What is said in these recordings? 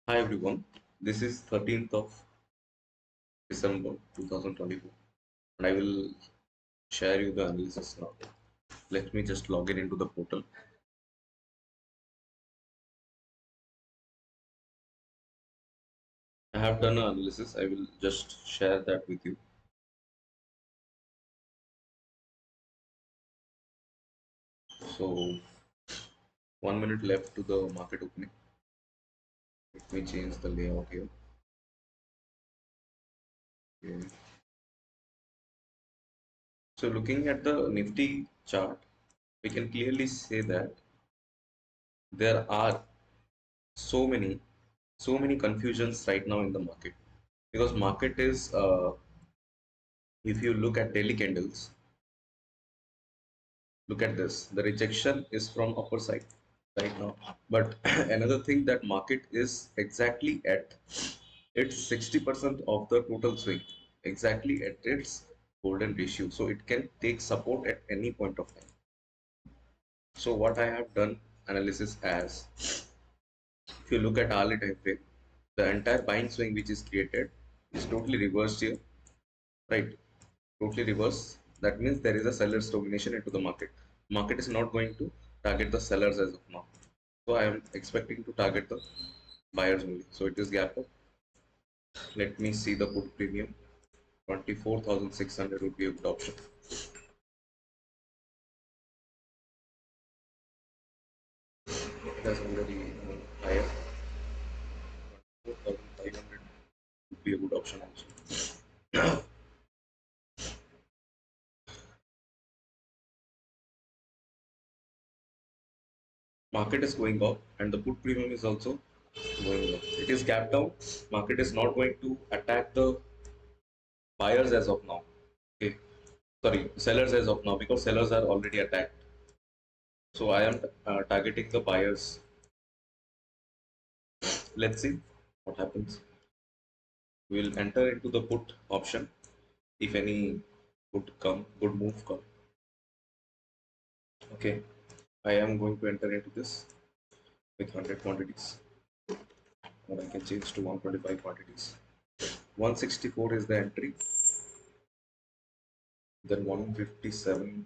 Hi everyone, this is 13th of December 2024 and I will share you the analysis now. Let me just log in into the portal. I have done an analysis, I will just share that with you. So 1 minute left to the market opening. Let me change the layout here. Okay. So looking at the Nifty chart, we can clearly say that there are so many confusions right now in the market because market is if you look at daily candles, look at this, the rejection is from upper side right now, but another thing that market is exactly at its 60% of the total swing, exactly at its golden ratio, so it can take support at any point of time. So what I have done analysis as, if you look at hourly time frame, the entire buying swing which is created is totally reversed here, right? Totally reverse. That means there is a seller's domination into the market. Market is not going to target the sellers as of now. So I am expecting to target the buyers only. So it is gap up. Let me see the put premium. 24,600 would be a good option. It has already higher. 24,500 would be a good option also. Market is going up and the put premium is also going up. It is gap down. Market is not going to attack the buyers as of now. Okay. Sorry, sellers as of now, because sellers are already attacked. So I am targeting the buyers. Let's see what happens. We'll enter into the put option if any good move come. Okay, I am going to enter into this with 100 quantities, or I can change to 125 quantities. 164 is the entry, then 157,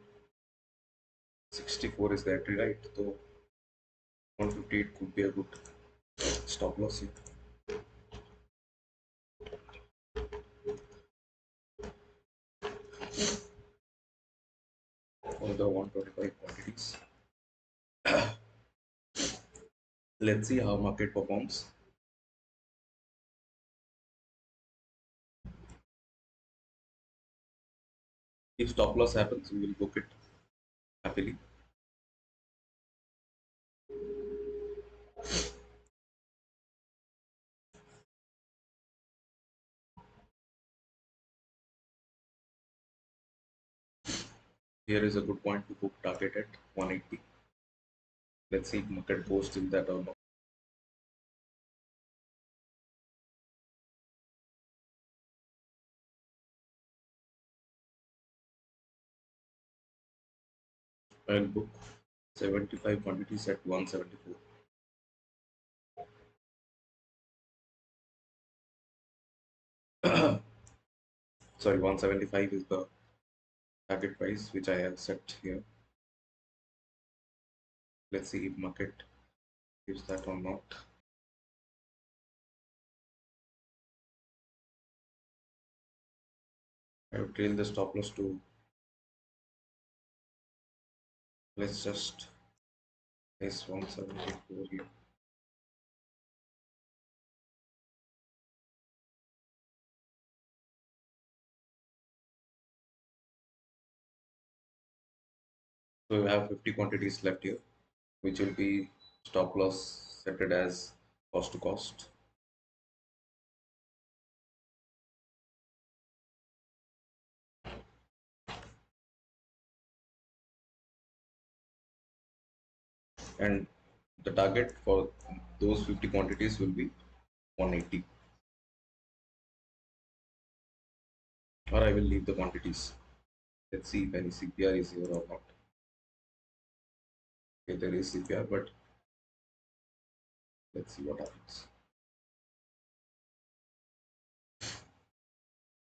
64 is the entry, right? So 158 could be a good stop loss here. For the 125 quantities. Let's see how market performs. If stop loss happens, we will book it happily. Here is a good point to book target at 180. Let's see if market goes till that or not. I'll book 75 quantities at 174. Sorry, 175 is the target price which I have set here. Let's see if market gives that or not. I have trailed the stop loss to, let's just place 174 here. So we have 50 quantities left here, which will be stop loss set it as cost to cost. And the target for those 50 quantities will be 180, or I will leave the quantities. Let's see if any CPR is here or not. Okay, there is CPR, but let's see what happens.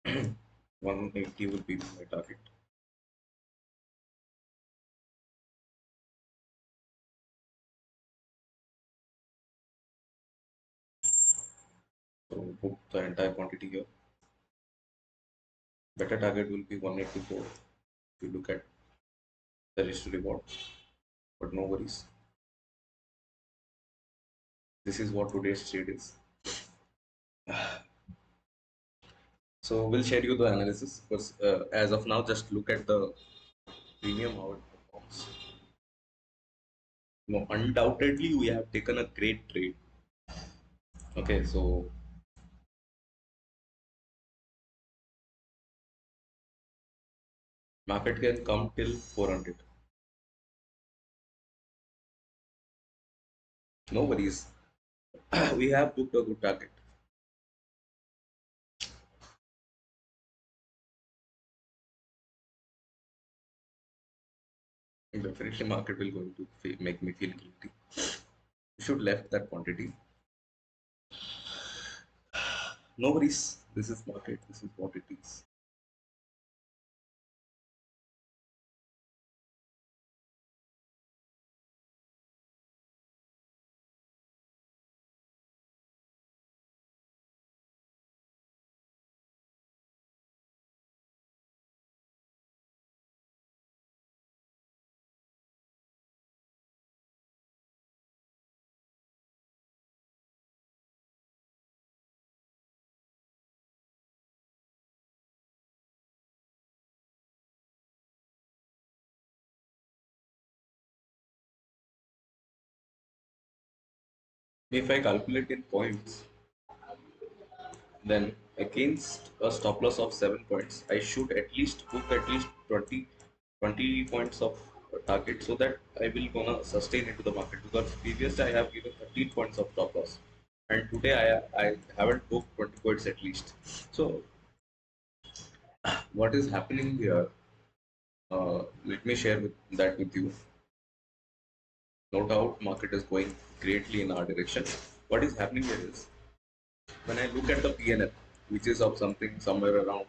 180 would be my target. So book the entire quantity here. Better target will be 184 if you look at the risk to reward, but no worries. This is what today's trade is. So we'll share you the analysis because as of now, just look at the premium how it performs. No, undoubtedly we have taken a great trade. Okay, so market can come till 400. No worries. We have booked a good target. Definitely, market will going to make me feel guilty. You should left that quantity. No worries. This is market. This is what it is. If I calculate in points, then against a stop loss of 7 points, I should at least book at least 20 points of target so that I will gonna sustain into the market because previously I have given 13 points of stop loss and today I haven't booked 20 points at least. So what is happening here? Let me share that with you. No doubt market is going greatly in our direction. What is happening here is when I look at the PNL, which is of something somewhere around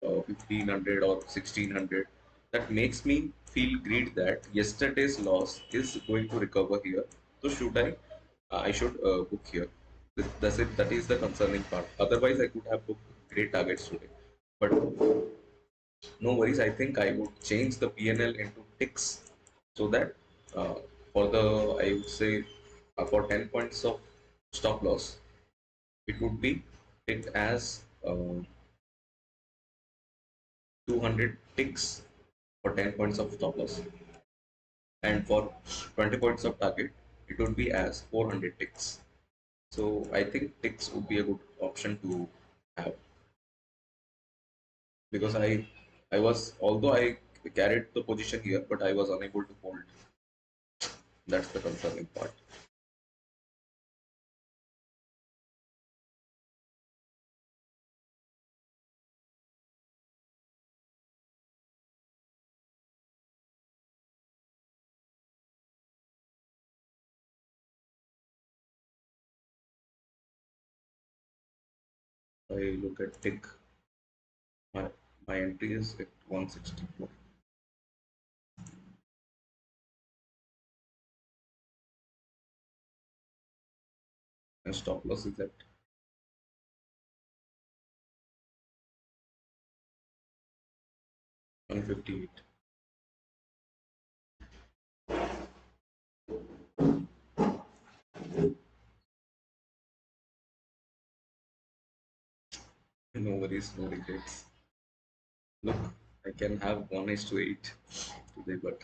1500 or 1600, that makes me feel great that yesterday's loss is going to recover here. So should I? I should book here. That's it. That is the concerning part. Otherwise, I could have booked great targets today. But no worries. I think I would change the PNL into ticks so that uh, for the I would say for 10 points of stop loss, it would be ticked as 200 ticks for 10 points of stop loss, and for 20 points of target, it would be as 400 ticks. So I think ticks would be a good option to have because I was although I carried the position here, but I was unable to hold. That's the concerning part. I look at tick. My my entry is at 164. And stop loss is at 158. No worries, no regrets. Look, I can have 1 is to 8 today, but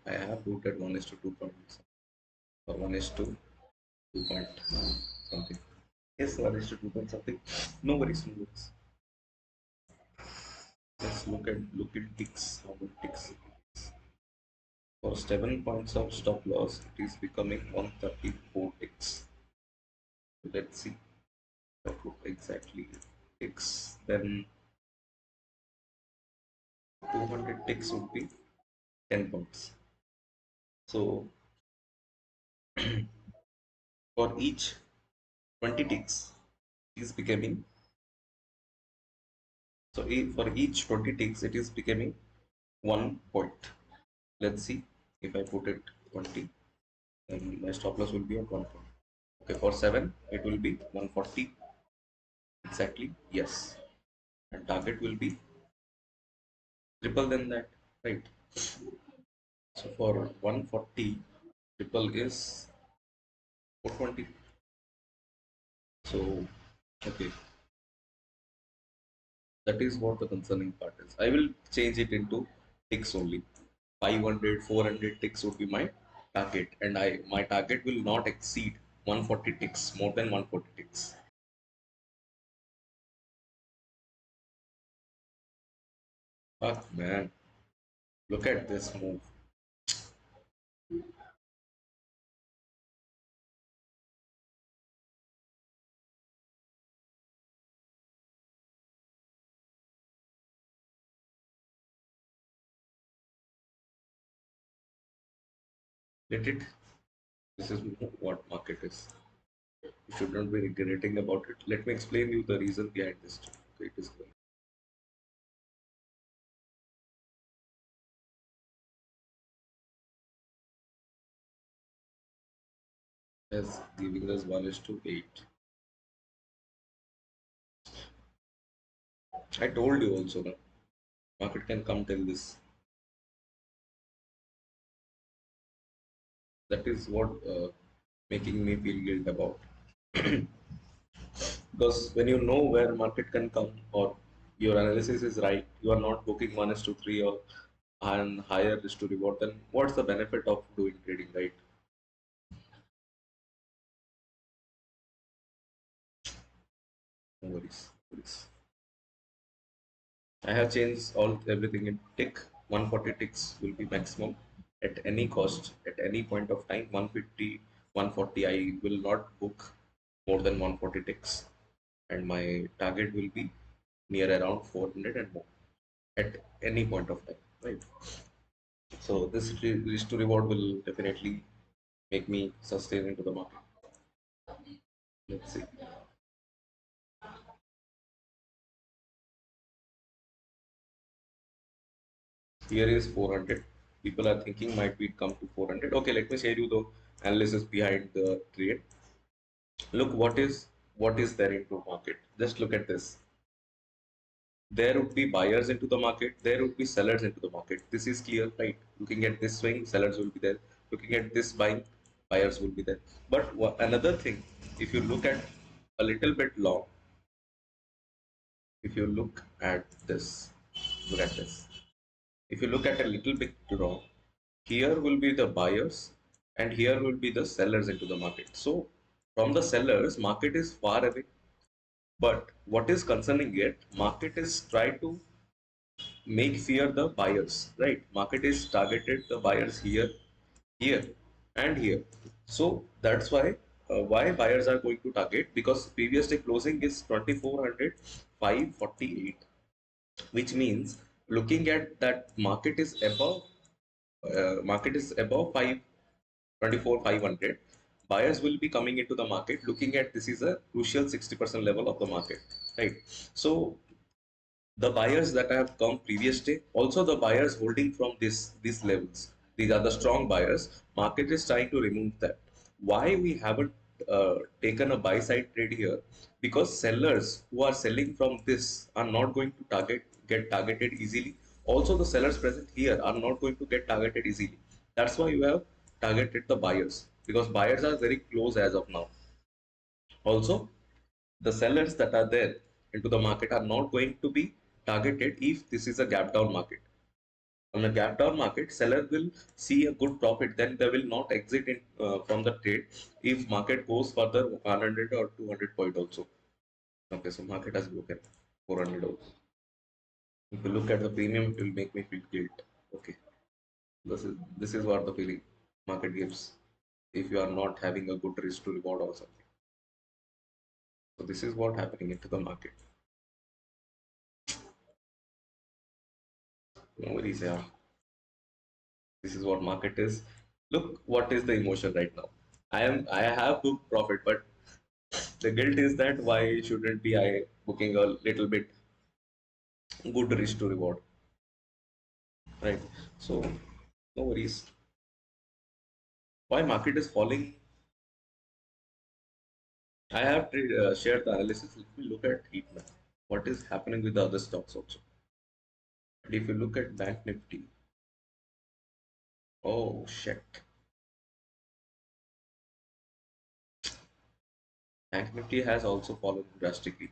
I have booked at 1 is to 2 points or 1 is to 2 point something. Yes, 1 is to 2 point something. No worries, no worries. Let's look at ticks. How many ticks? For 7 points of stop loss, it is becoming 134 ticks. Let's see what exactly ticks. Then 200 ticks would be 10 points. So for each 20 ticks is becoming So for each 20 ticks, it is becoming 1 point. Let's see if I put it 20, then my stop loss will be at 1 point. Okay, for 7, it will be 140 exactly. Yes, and target will be triple than that, right? So for 140, triple is 420. So, okay, that is what the concerning part is. I will change it into ticks only. 500, 400 ticks would be my target, and my target will not exceed 140 ticks, more than 140 ticks. Fuck man, look at this move. Let it. This is what market is. You should not be regretting about it. Let me explain you the reason behind this. Okay, it is as giving us 1 is to 8. I told you also, no? Market can come till this. That is what making me feel guilt about. Because when you know where market can come or your analysis is right, you are not booking 1 is to 3 or and higher risk to reward, then what's the benefit of doing trading, right? No worries. No worries. I have changed all everything in tick. 140 ticks will be maximum at any cost, at any point of time. 150, 140. I will not book more than 140 ticks, and my target will be near around 400 and more at any point of time, right? So this risk to reward will definitely make me sustain into the market. Let's see. Here is 400. People are thinking might be come to 400. Okay, let me share you the analysis behind the trade. Look what is there into market. Just look at this. There would be buyers into the market. There would be sellers into the market. This is clear, right? Looking at this swing, sellers will be there. Looking at this buying, buyers will be there. But another thing, if you look at a little bit long, if you look at this, look at this. If you look at a little bit long, here will be the buyers and here will be the sellers into the market. So from the sellers, market is far away. But what is concerning yet, market is try to make fear the buyers, right? Market is targeted the buyers here, here, and here. So that's why buyers are going to target, because previous day closing is 2400 548, which means looking at that market is above 524 500. Buyers will be coming into the market looking at this is a crucial 60% level of the market, right? So the buyers that have come previous day, also the buyers holding from these levels, these are the strong buyers. Market is trying to remove that. Why we haven't taken a buy side trade here? Because sellers who are selling from this are not going to get targeted easily. Also the sellers present here are not going to get targeted easily. That's why you have targeted the buyers, because buyers are very close as of now. Also the sellers that are there into the market are not going to be targeted if this is a gap down market. On a gap down market, seller will see a good profit, then they will not exit from the trade if market goes further 100 or 200 point also. Okay, so market has broken 400 also. If you look at the premium, it will make me feel guilt. Okay, this is what the feeling market gives if you are not having a good risk to reward or something. So this is what happening into the market. No worries, yeah. This is what market is. Look what is the emotion right now. I have booked profit, but the guilt is that why shouldn't be I booking a little bit good risk to reward, right? So no worries. Why market is falling? I have shared the analysis. Let me look at heat map. What is happening with the other stocks also? And if you look at Bank Nifty, oh shit, Bank Nifty has also fallen drastically.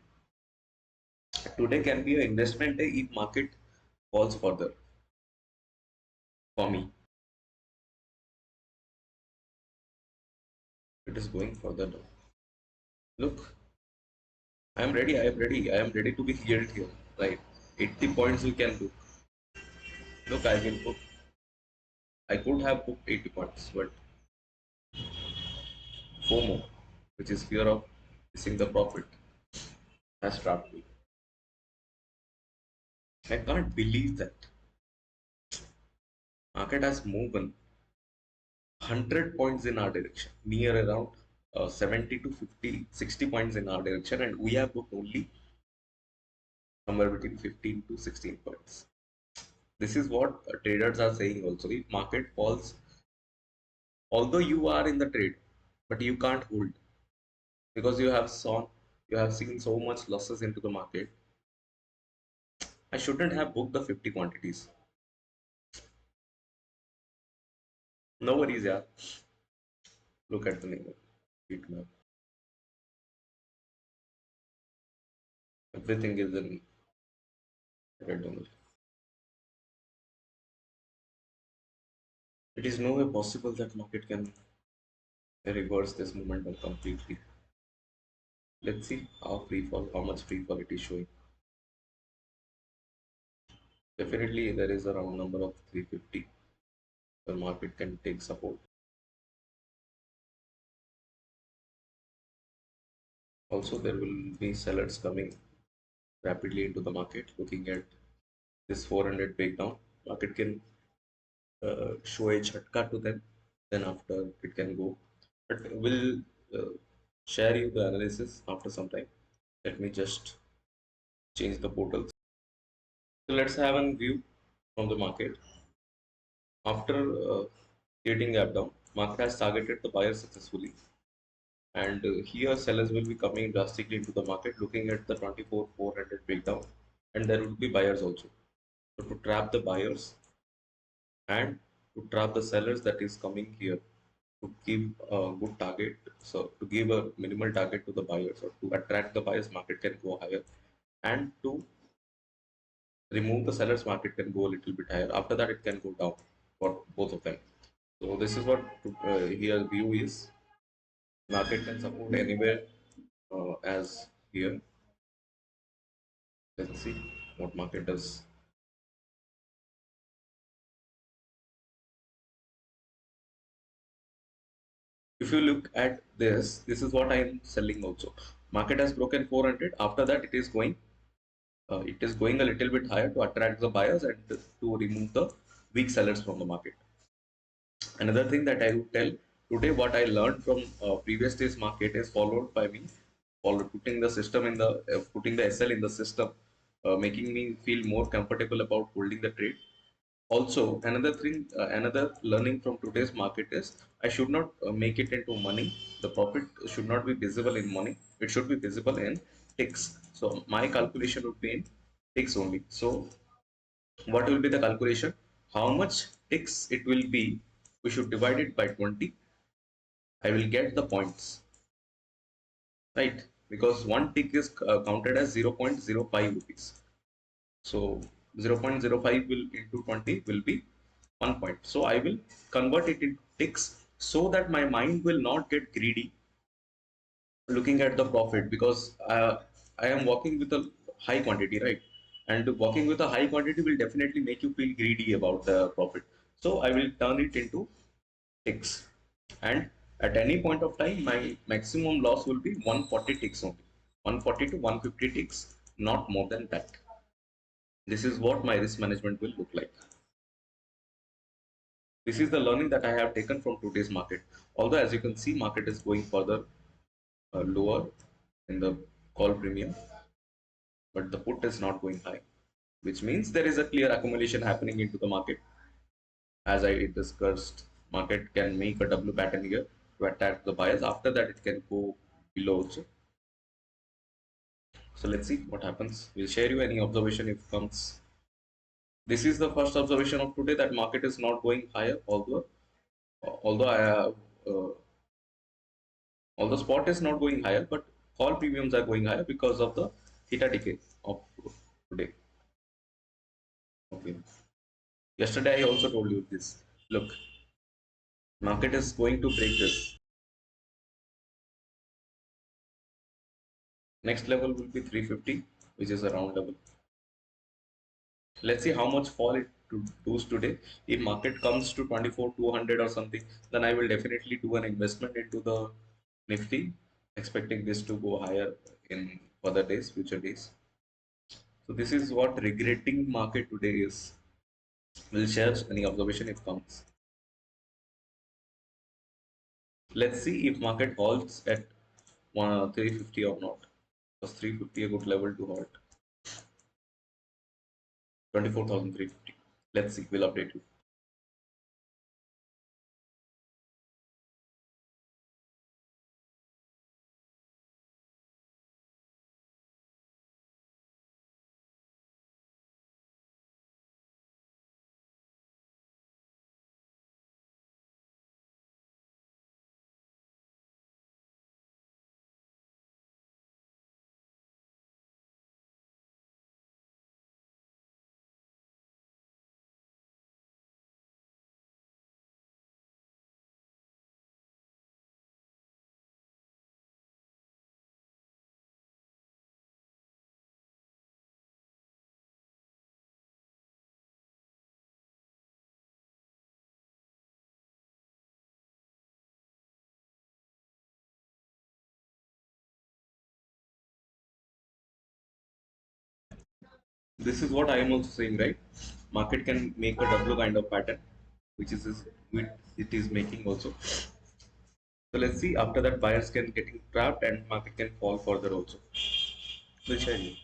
Today can be an investment day if market falls further for me. It is going further down. Look, I am ready. I am ready. I am ready to be killed here. Right, 80 points we can do. Look, I will book. I could have booked 80 points, but FOMO, which is fear of missing the profit, has trapped me. I can't believe that market has moved 100 points in our direction, near around 70 to 50, 60 points in our direction, and we have booked only somewhere between 15 to 16 points. This is what traders are saying also. If market falls, although you are in the trade, but you can't hold because you have seen so much losses into the market. I shouldn't have booked the 50 quantities. No worries, yeah. Look at the name. Heat map. Everything is in red only. It is no way possible that market can reverse this momentum completely. Let's see how much free fall it is showing. Definitely, there is a round number of 350. The market can take support. Also, there will be sellers coming rapidly into the market. Looking at this 400 breakdown, market can show a jhatka to them. Then after it can go. But we'll uh, share you the analysis after some time. Let me just change the portal. So let's have a view from the market. After creating gap down, market has targeted the buyer successfully, and here sellers will be coming drastically into the market, looking at the 24,400 breakdown, and there will be buyers also. So to trap the buyers and to trap the sellers that is coming here, to give a good target, so to give a minimal target to the buyers or to attract the buyers, market can go higher, and to remove the sellers, market can go a little bit higher. After that, it can go down for both of them. So this is what here view is. Market can support anywhere as here. Let's see what market does. If you look at this is what I am selling also. Market has broken 400. After that, it is going a little bit higher to attract the buyers and to remove the weak sellers from the market. Another thing that I would tell today, what I learned from previous days market is followed by me, putting the system in the putting the SL in the system, making me feel more comfortable about holding the trade. Also, another thing, another learning from today's market is I should not make it into money. The profit should not be visible in money. It should be visible in ticks. So my calculation would be in ticks only. So what will be the calculation? How much ticks it will be? We should divide it by 20. I will get the points, right? Because one tick is counted as 0.05 rupees. So 0.05 will into 20 will be 1 point. So I will convert it into ticks so that my mind will not get greedy looking at the profit, because I am working with a high quantity, right? And working with a high quantity will definitely make you feel greedy about the profit. So I will turn it into ticks. And at any point of time, my maximum loss will be 140 ticks only. 140 to 150 ticks, not more than that. This is what my risk management will look like. This is the learning that I have taken from today's market. Although as you can see, market is going further lower in the call premium, but the put is not going high. which means there is a clear accumulation happening into the market. As I discussed, market can make a W pattern here to attack the buyers. After that, it can go below also. So let's see what happens. We'll share you any observation if comes. This is the first observation of today, that market is not going higher, although I have, although spot is not going higher, but call premiums are going higher because of the theta decay of today. Okay. Yesterday I also told you this. Look, market is going to break this. Next level will be 350, which is a round level. Let's see how much fall it does today. If market comes to 24,200 or something, then I will definitely do an investment into the Nifty, expecting this to go higher in further days, future days. So this is what regretting market today is. We'll share any observation if comes. Let's see if market halts at 350 or not. Was 350 a good level to halt? 24,350. Let's see. We'll update you. This is what I am also saying, right? Market can make a W kind of pattern, which it is making also. So let's see. After that, buyers can getting trapped and market can fall further also. We'll share you.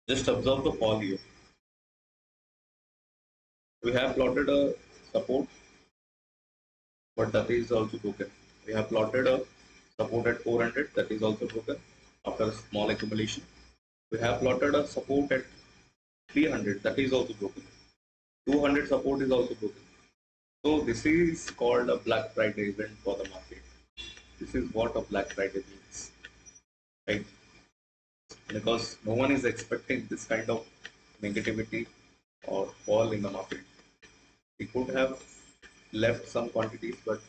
Just observe the fall here. We have plotted a support, but that is also broken. We have plotted a support at 400, that is also broken after a small accumulation. We have plotted a support at 300, that is also broken. 200 support is also broken. So this is called a Black Friday event for the market. This is what a Black Friday means, right? Because no one is expecting this kind of negativity or fall in the market. We could have left some quantities, but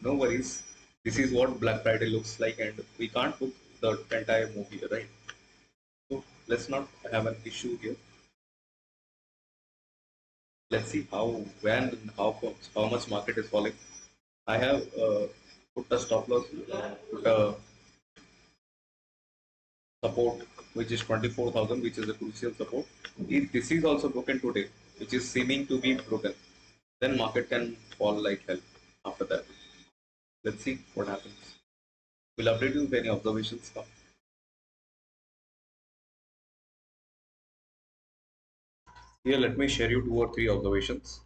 no worries. This is what Black Friday looks like, and we can't book the entire movie, right? So let's not have an issue here. Let's see how, when, and how much market is falling. I have put a stop loss, put a support which is 24,000, which is a crucial support. If this is also broken today, which is seeming to be broken, then market can fall like hell after that. Let's see what happens. We'll update you if any observations come. Here, let me share you two or three observations.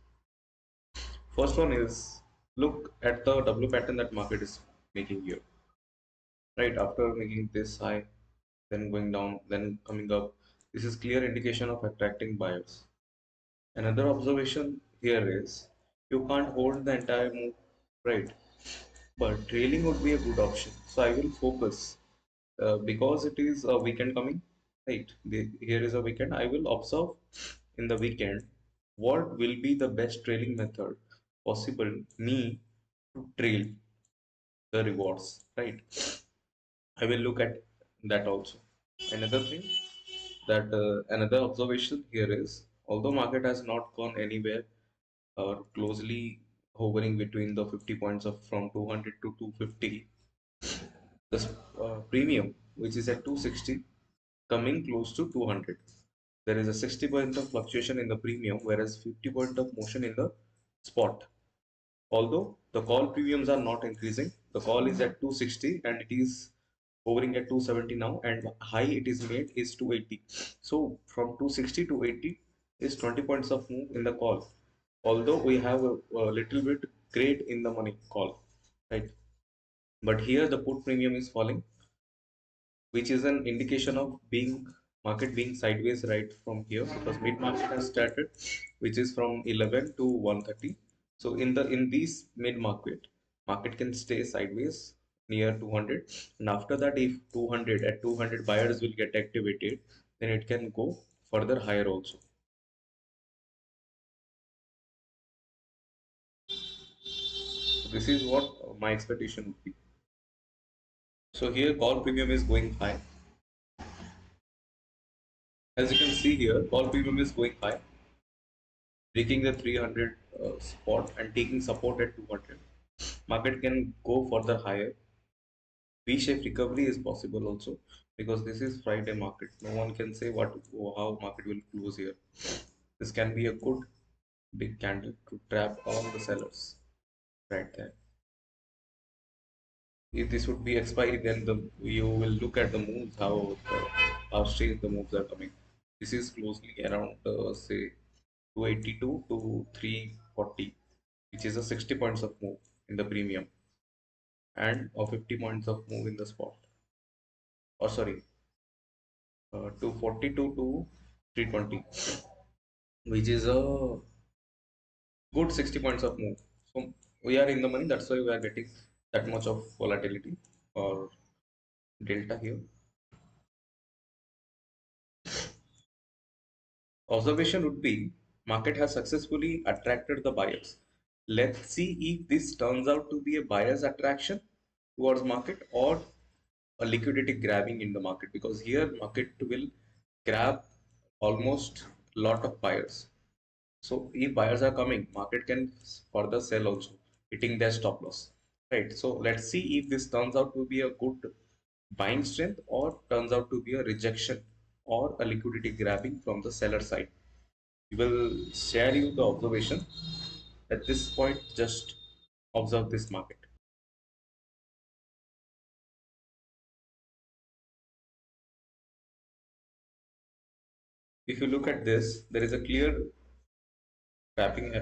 First one is, look at the W pattern that market is making here. Right after making this high, then going down, then coming up. This is clear indication of attracting buyers. Another observation here is, you can't hold the entire move, right? But trailing would be a good option. So I will focus because it is a weekend coming, right? Here is a weekend. I will observe in the weekend what will be the best trailing method possible me to trail the rewards, right? I will look at that also. Another thing that another observation here is, although market has not gone anywhere or closely hovering between the 50 points of from 200 to 250, the premium which is at 260 coming close to 200. There is a 60 point of fluctuation in the premium, whereas 50 point of motion in the spot. Although the call premiums are not increasing, the call is at 260 and it is hovering at 270 now, and high it is made is 280. So from 260 to 80 is 20 points of move in the call. Although we have a little bit great in the money call, right? But here the put premium is falling, which is an indication of being market being sideways right from here, because mid market has started, which is from 11 to 130. So in these mid market can stay sideways near 200, and after that if 200 at 200 buyers will get activated, then it can go further higher also. So this is what my expectation would be. So here call premium is going high. As you can see here, call premium is going high, breaking the 300 spot and taking support at 200. Market can go further higher. V-shaped recovery is possible also, because this is Friday market. No one can say what how market will close here. This can be a good big candle to trap all the sellers right there. If this would be expiry, then you will look at the moves, how strange the moves are coming. This is closely around say 282 to 340, which is a 60 points of move in the premium and a 50 points of move in the spot. Or sorry, 242 to 320, which is a good 60 points of move. So we are in the money. That's why we are getting that much of volatility or delta here. Observation would be, market has successfully attracted the buyers. Let's see if this turns out to be a buyer's attraction towards market or a liquidity grabbing in the market, because here market will grab almost lot of buyers. So if buyers are coming, market can further sell also, hitting their stop loss, right? So let's see if this turns out to be a good buying strength or turns out to be a rejection or a liquidity grabbing from the seller side. We will share you the observation. At this point, just observe this market. If you look at this, there is a clear tapping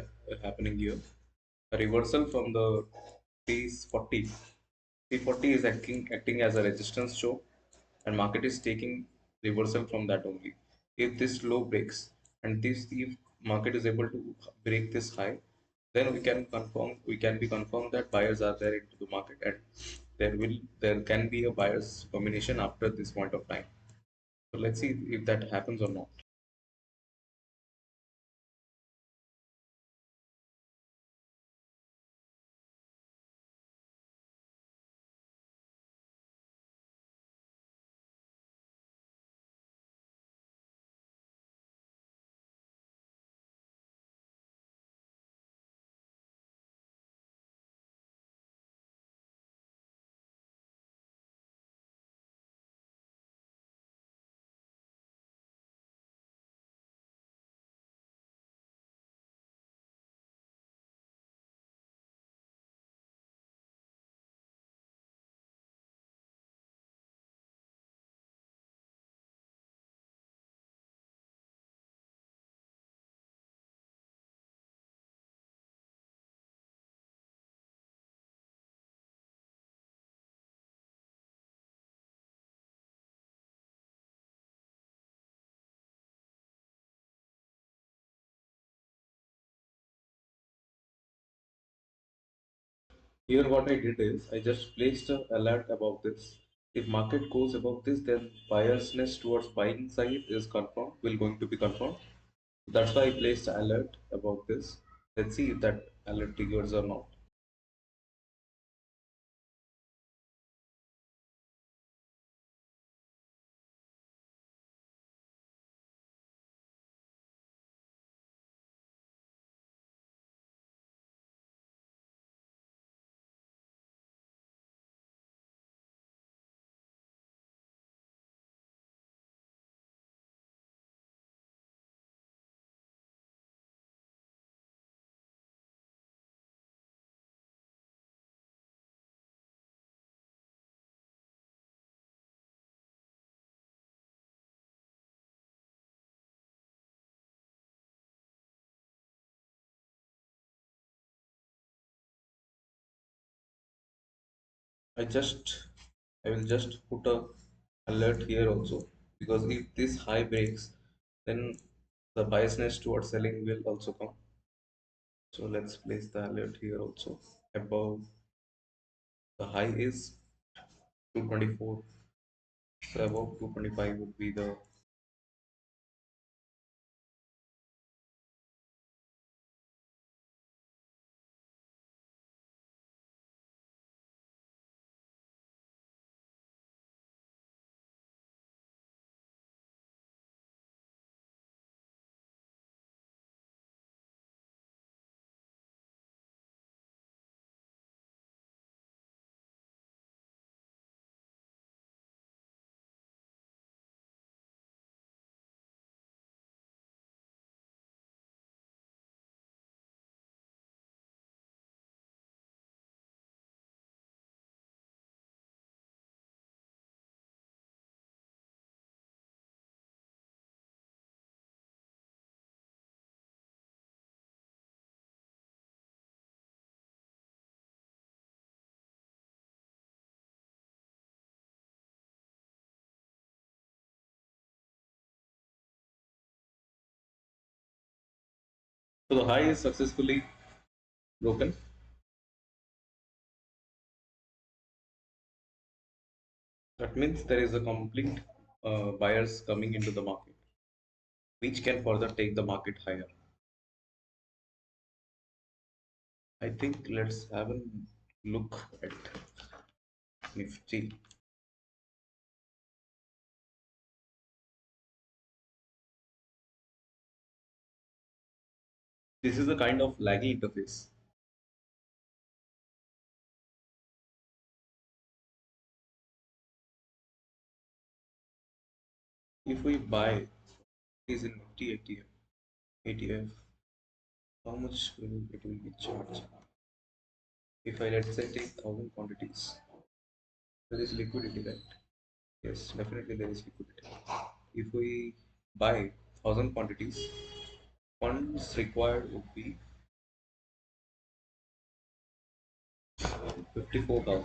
happening here. A reversal from the T40. T40 is acting as a resistance show, and market is taking reversal from that only. If this low breaks and this if market is able to break this high, then we can be confirmed that buyers are there into the market, and there can be a buyers combination after this point of time. So let's see if that happens or not. Here what I did is I just placed an alert above this. If market goes above this, then buyer's towards buying side is confirmed, will going to be confirmed. That's why I placed an alert about this. Let's see if that alert triggers or not. I just I will just put a alert here also, because if this high breaks, then the biasness towards selling will also come. So let's place the alert here also. Above the high is 224, so above 225 would be the. So the high is successfully broken. That means there is a complete buyers coming into the market, which can further take the market higher. I think let's have a look at Nifty. This is a kind of laggy interface. If we buy is in Nifty ETF, how much will it will be charged? If I let's say take 1,000 quantities, there is liquidity, right? Yes, definitely there is liquidity. If we buy 1000 quantities, funds required would be 54,000.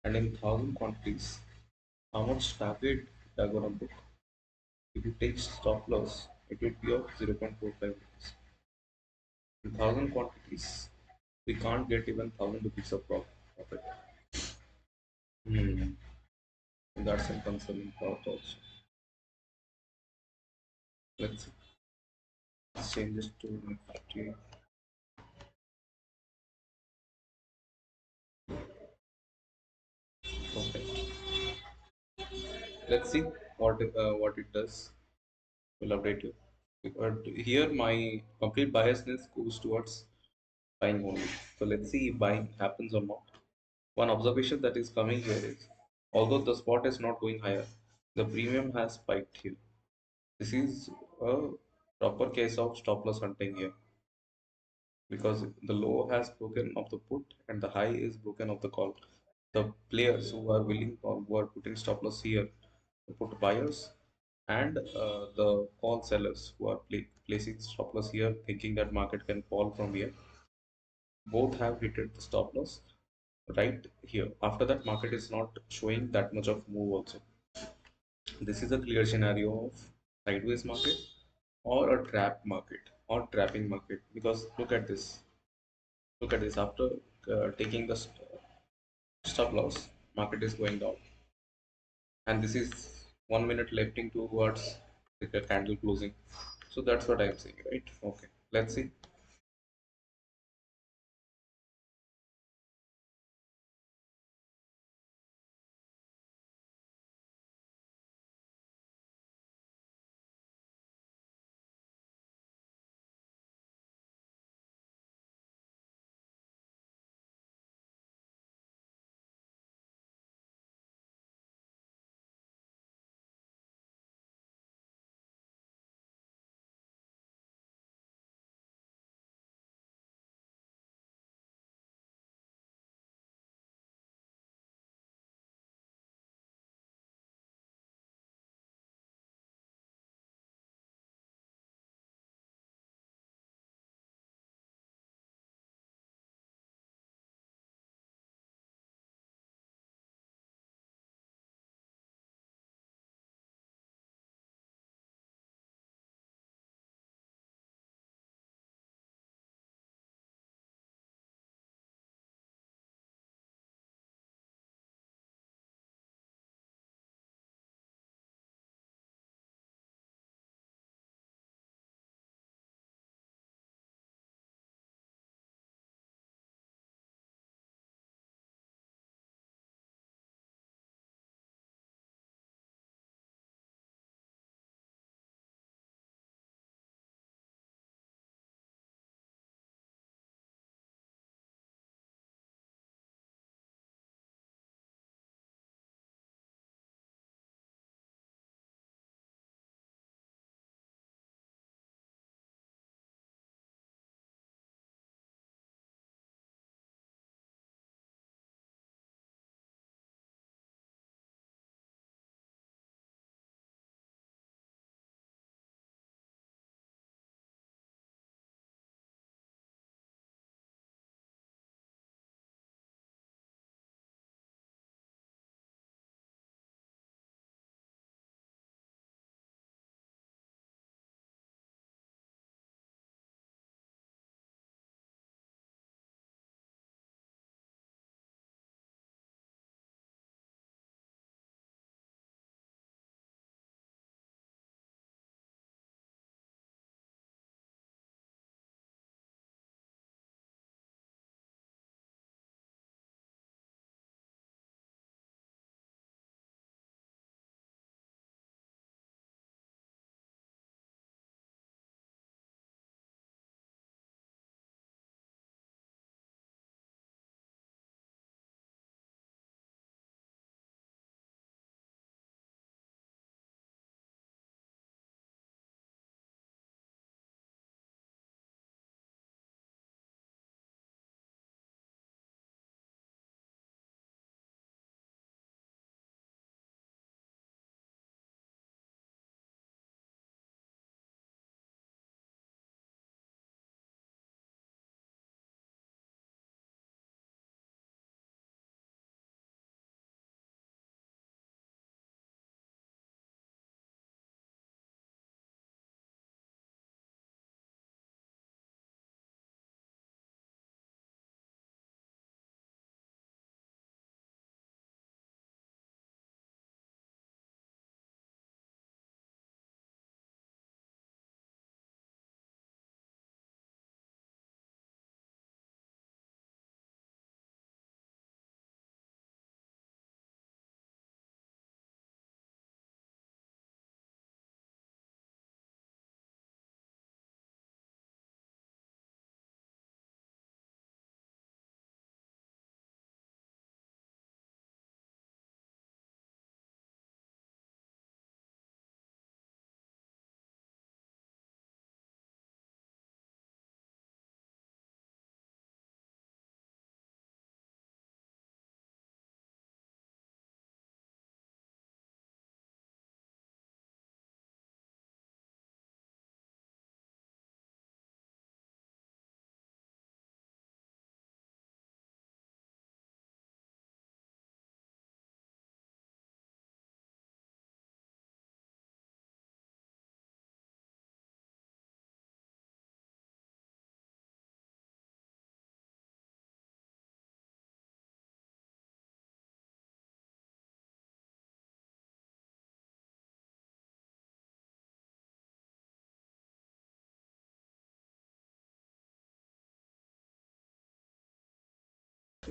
And in 1000 quantities, how much target they are gonna book? If you take stop loss, it will be of 0.45 rupees. In 1000 quantities, we can't get even 1000 rupees of profit. Hmm. That's some concerning thought also. Let's change this to Nifty. Okay. Let's see what it does. We'll update you. But here my complete biasness goes towards buying only. So let's see if buying happens or not. One observation that is coming here is, although the spot is not going higher, the premium has spiked here. This is a proper case of stop loss hunting here, because the low has broken of the put and the high is broken of the call. The players who are willing or who are putting stop loss here, the put buyers, and the call sellers who are placing stop loss here, thinking that market can fall from here, both have hit the stop loss right here. After that, market is not showing that much of move also. This is a clear scenario of sideways market or a trap market or trapping market, because look at this, after taking the stop loss, market is going down, and this is 1 minute lefting towards the candle closing. So that's what I'm saying, right? Okay, let's see.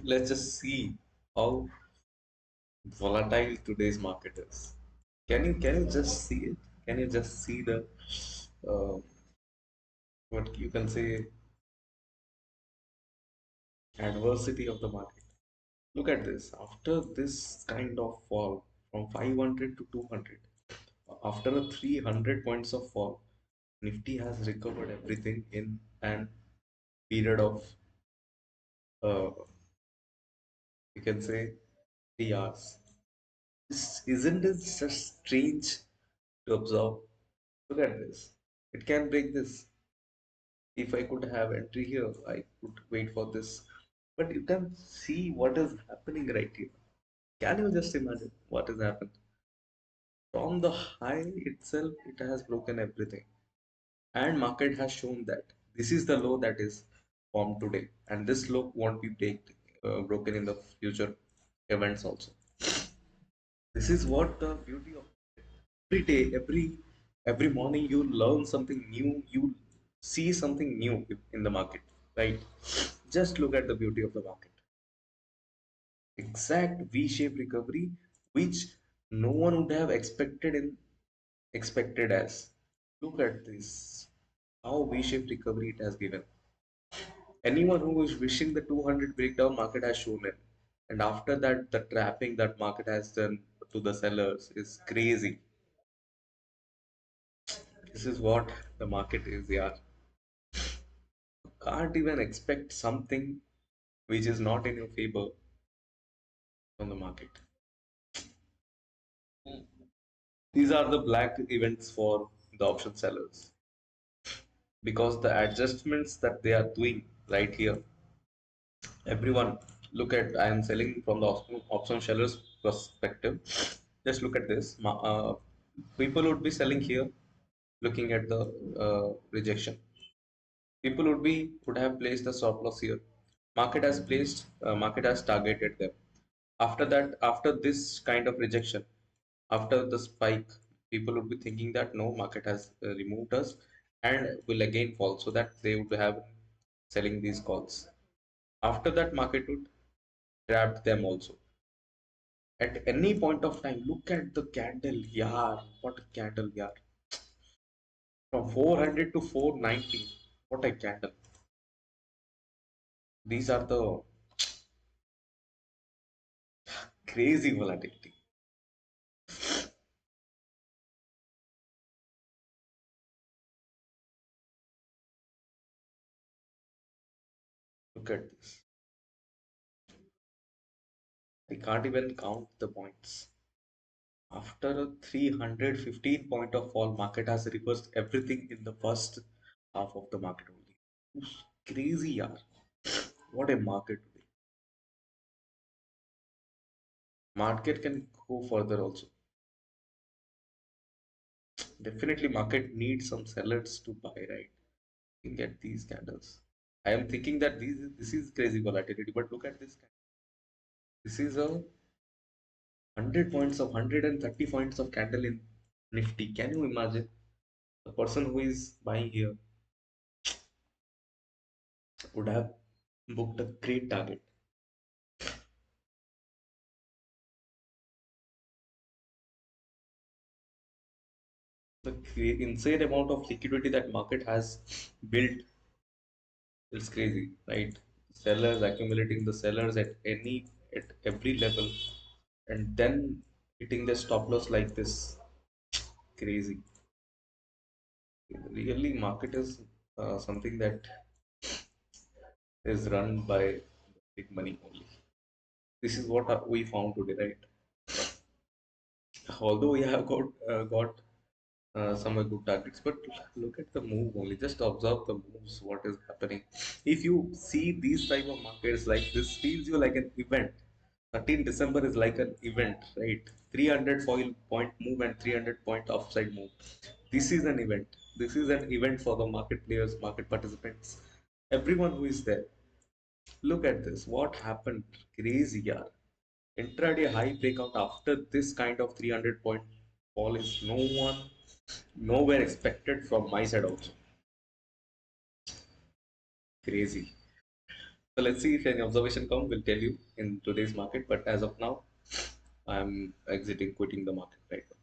Let's just see how volatile today's market is. Can you just see it? Can you just see the uh, what you can say adversity of the market? Look at this. After this kind of fall from 500 to 200, after a 300 points of fall, Nifty has recovered everything in an period of uh, you can say 3 hours. Isn't it just strange to observe? Look at this. It can break this. If I could have entry here, I could wait for this. But you can see what is happening right here. Can you just imagine what has happened? From the high itself, it has broken everything. And market has shown that this is the low that is formed today. And this low won't be broken in the future events also. This is what the beauty of every day, every morning you learn something new, you see something new in the market, right? Just look at the beauty of the market. Exact V-shaped recovery, which no one would have expected as. Look at this, how V-shaped recovery it has given. Anyone who is wishing the 200 breakdown, market has shown it. And after that, the trapping that market has done to the sellers is crazy. This is what the market is, yeah. Can't even expect something which is not in your favor from the market. These are the black events for the option sellers because the adjustments that they are doing right here. Everyone, look at I am selling from the option sellers perspective. Just look at this. People would be selling here, looking at the rejection. People would have placed the stop loss here. Market has targeted them. After that, after this kind of rejection, after the spike, people would be thinking that no, market has removed us and will again fall, so that they would have selling these calls. After that, market would grab them also. At any point of time, look at the candle, yeah, what a candle, yeah. From 400 to 490, what a candle. These are the crazy volatility. Look at this. I can't even count the points. After a 315 point of fall, market has reversed everything in the first half of the market only. Oof, crazy, yaar. What a market today. Market can go further also. Definitely, market needs some sellers to buy, right? You can get these candles. I am thinking that this is crazy volatility, but look at this. This is a 100 points of 130 points of candle in Nifty. Can you imagine? The person who is buying here would have booked a great target. The insane amount of liquidity that market has built is crazy, right? Sellers accumulating the sellers at every level and then hitting the stop loss like this. Crazy. Really, market is something that is run by big money only. This is what we found today, right? Although we have got some good targets, but look at the move only. Just observe the moves, what is happening. If you see these type of markets, like this feels you like an event. 13 December is like an event, right? 300 foil point move and 300 point upside move. This is an event. This is an event for the market players, market participants, everyone who is there. Look at this. What happened? Crazy, yeah. Intraday high breakout after this kind of 300 point fall is nowhere expected from my side also. Crazy. So let's see if any observation come. We'll tell you in today's market. But as of now, I'm exiting, quitting the market right now.